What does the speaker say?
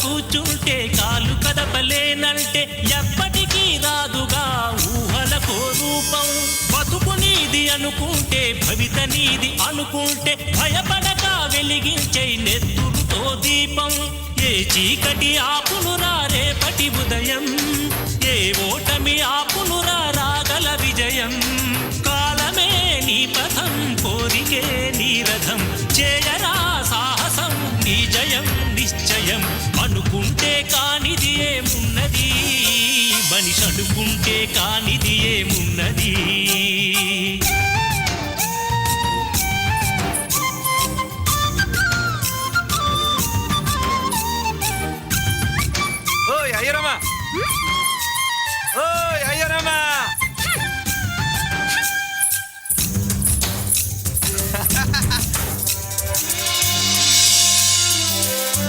కూర్చుంటే కాలు కదపలేనంటే ఎప్పటికీ రాదుగా ఊహలకో రూపం. బతుకు నీది అనుకుంటే భవిత నీది అనుకుంటే భయపడక వెలిగించే నెత్తురుతో దీపం. ఏ చీకటి ఆపునురా రేపటి ఉదయం, ఏ ఓటమి ఆపునురా రాగల విజయం. కాలమే నీ పథం, కోరికే నీ రథం, చేయరా సాహసం నీ జయం నిశ్చయం. అనుకుంటే కానిది ఏమున్నది, మనిషి అనుకుంటే కానిది ఏమున్నది.